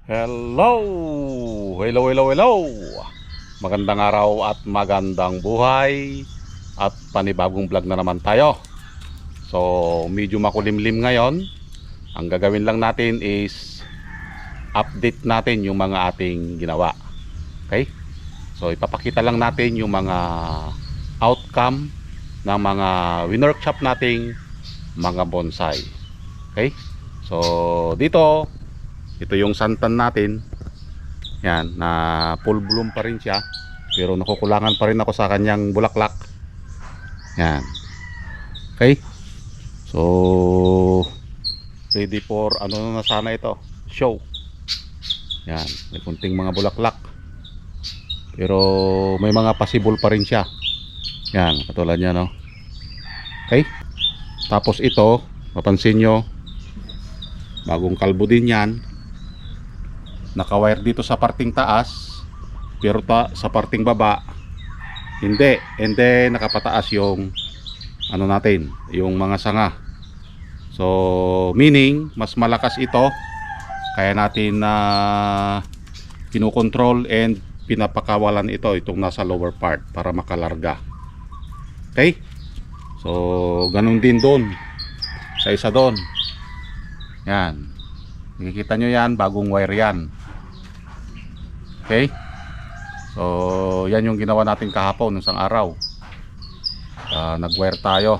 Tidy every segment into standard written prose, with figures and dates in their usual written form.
Hello! Hello, hello, hello! Magandang araw at magandang buhay at panibagong vlog na naman tayo. So, medyo makulimlim ngayon. Ang gagawin lang natin is update natin yung mga ating ginawa. Okay? So, ipapakita lang natin yung mga outcome ng mga winworkshop nating mga bonsai. Okay? So, dito ito yung santan natin. Yan, na full bloom pa rin siya. Pero nakukulangan pa rin ako sa kanyang bulaklak. Yan. Okay? So, ready for ano na sana ito? Show. Yan, may kunting mga bulaklak. Pero may mga possible pa rin siya. Yan, katulad niya, no? Okay? Tapos ito, mapansin nyo, bagong kalbo din yan. Naka-wire dito sa parting taas, pero sa parting baba hindi, and then nakapataas yung ano natin, yung mga sanga. So meaning mas malakas ito, kaya natin na kinokontrol and pinapakawalan itong nasa lower part para makalarga. Okay, so ganun din doon sa isa doon. Yan, nakikita nyo yan, bagong wire yan. Okay? So, yan yung ginawa natin kahapon ng isang araw. Nag-wire tayo.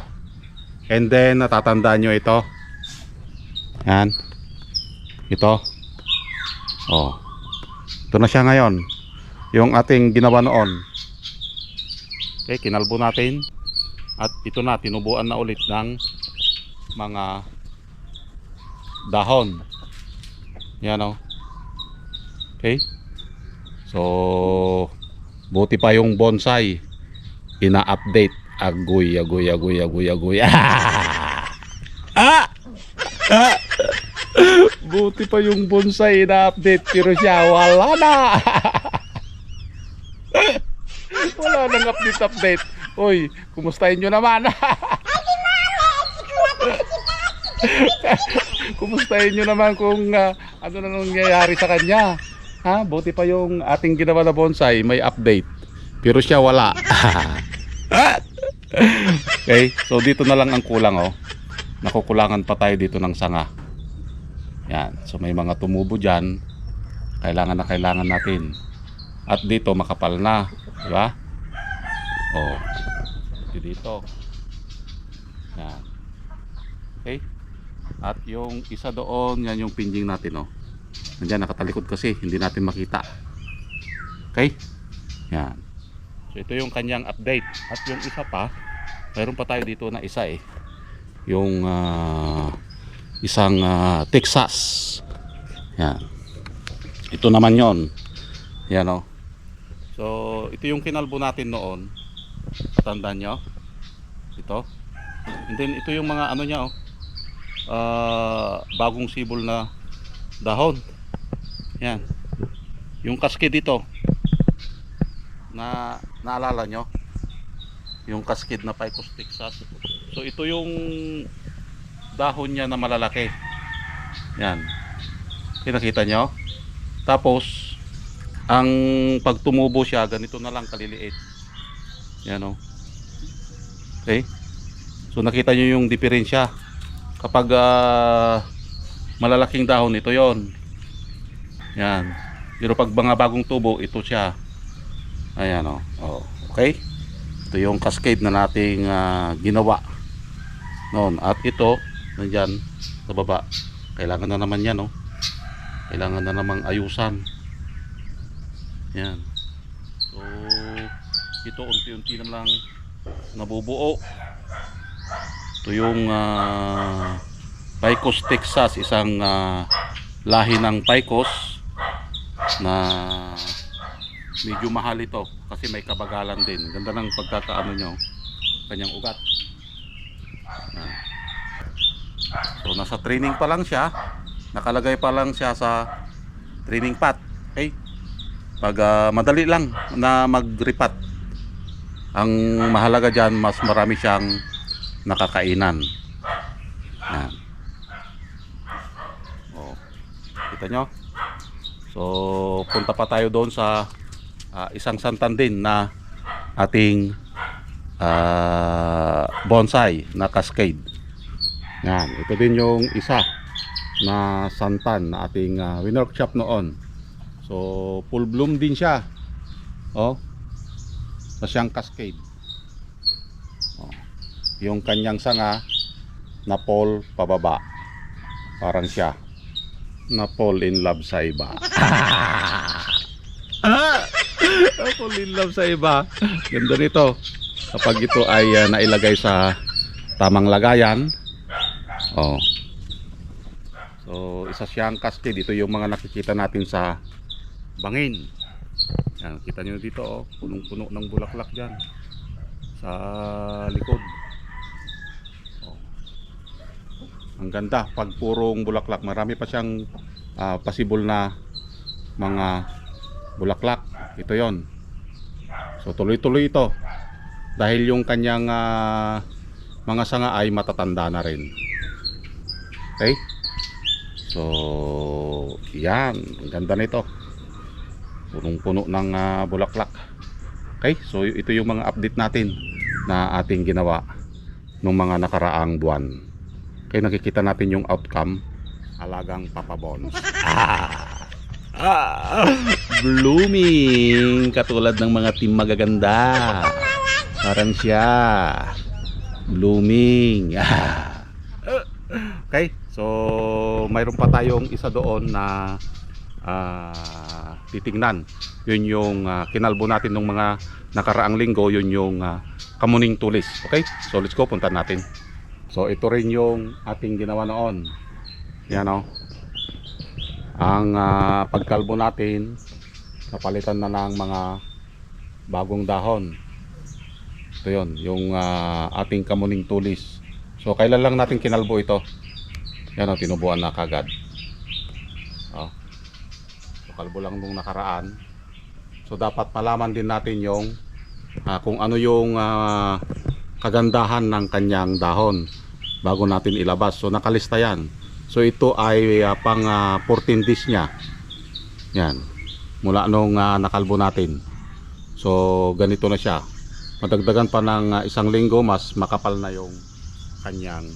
And then, natatandaan nyo ito. Yan. Ito. Oh. Ito na siya ngayon. Yung ating ginawa noon. Okay, kinalbo natin. At ito na, tinubuan na ulit ng mga dahon. Yan o. Okay. So, buti pa yung bonsai ina-update. Agoy. Buti pa yung bonsai ina-update, pero siya wala na. Wala nang update. Oy, kumustahin nyo naman. Kumustahin nyo naman kung ano na nangyayari sa kanya. Ha, buti pa yung ating ginawa na bonsai may update, pero siya wala. Okay, so dito na lang ang kulang, oh. Nakukulangan pa tayo dito ng sanga. Yan, so may mga tumubo dyan, kailangan natin. At dito makapal na, di ba? Oh, dito. Yan. Okay. At yung isa doon, yan yung pinjing natin, oh. Nandiyan, nakatalikod kasi, hindi natin makita. Okay? Yan. So ito yung kanyang update. At yung isa pa, mayroon pa tayo dito na isa eh. Yung isang Texas. Yan. Ito naman yon. Yan o. So ito yung kinalbo natin noon. Tandaan nyo? Ito. And then ito yung mga ano nya, oh. Bagong sibol na dahon. Yan. Yung cascade dito, na naalala nyo, yung cascade na Ficus Texas. So ito yung dahon niya na malalaki. Yan, kinakita nyo. Tapos ang pag tumubo siya, ganito na lang kaliliit. Yan o. Okay, so nakita nyo yung diferensya. Kapag malalaking dahon, ito yon. Yan. Pero pag mga bagong tubo, ito siya. Ayan o. Oh. Okay. Ito yung cascade na nating ginawa noon. At ito, nandyan sa baba. Kailangan na naman yan, no? Kailangan na namang ayusan. Yan. So, ito unti-unti na lang nabubuo. Ito yung Ficus Texas, isang lahi ng Ficus na medyo mahal ito kasi may kabagalan din. Ganda ng pagkakaano nyo, kanyang ugat. So nasa training pa lang siya, nakalagay pa lang siya sa training pot. Okay, pag madali lang na mag-repat, ang mahalaga dyan, mas marami siyang nakakainan. Yan. Oh, kita nyo, So punta pa tayo doon sa isang santan din na ating bonsai na cascade. Yan, ito din yung isa na santan na ating winorkshop noon. So full bloom din siya. Oh. Sa siyang cascade. Oh. Yung kanyang sanga na fall pababa. Parang siya na fall in love sa iba. Fall in love sa iba. Ganda nito. Kapag ito ay nailagay sa tamang lagayan. Oh. So isa siyang cascade. Ito yung mga nakikita natin sa bangin. Yan, kita nyo dito, oh, punong-puno ng bulaklak dyan sa likod. Oh. Ang ganda pag purong bulaklak. Marami pa siyang possible na mga bulaklak. Ito yon. So tuloy-tuloy ito dahil yung kanyang mga sanga ay matatanda na rin. Okay, so yan, ang ganda nito, punong-puno ng bulaklak. Okay, so ito yung mga update natin na ating ginawa nung mga nakaraang buwan. Okay, nakikita natin yung outcome. Alagang Papa Bons. Blooming katulad ng mga team magaganda. Parang siya blooming. Okay, so mayroon pa tayong isa doon na titignan. Yun yung kinalbo natin ng mga nakaraang linggo. Yun yung kamuning tulis. Okay, so let's go, punta natin. So ito rin yung ating ginawa noon. Yan, o. Ang pagkalbo natin, napalitan na ng mga bagong dahon. Ito yun, yung ating kamuning tulis. So kailan lang natin kinalbo ito? Yan, o, tinubuan na kagad. So kalbo lang nung nakaraan. So dapat malaman din natin yung kung ano yung kagandahan ng kanyang dahon bago natin ilabas. So nakalista yan. So ito ay pang 14 days niya. Yan, mula nung nakalbo natin. So ganito na siya. Madagdagan pa ng isang linggo, mas makapal na yung kanyang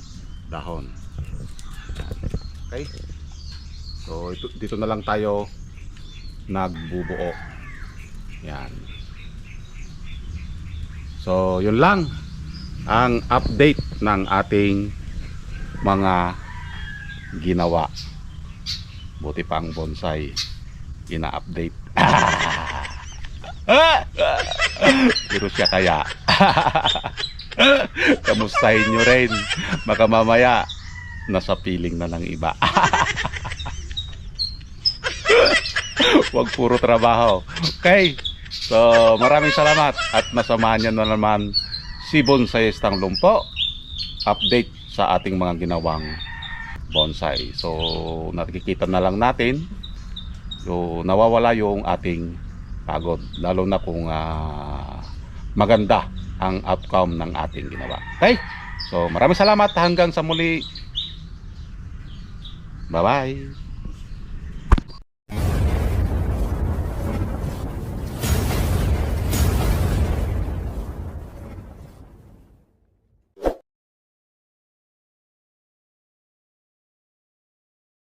dahon. Okay, so dito na lang tayo nagbubuo. Yan. So yun lang ang update ng ating mga ginawa. Buti pa ang bonsai ina-update. Pero siya kaya. Kamustahin nyo rin. Baka mamaya nasa piling na ng iba. Huwag puro trabaho. Okay, so maraming salamat. At nasamahan nyo na naman si Bonsaiistang Lumpo. Update sa ating mga ginawang bonsai. So nakikita na lang natin, so nawawala yung ating pagod, lalo na kung maganda ang outcome ng ating ginawa. Okay, so maraming salamat, hanggang sa muli. Bye bye.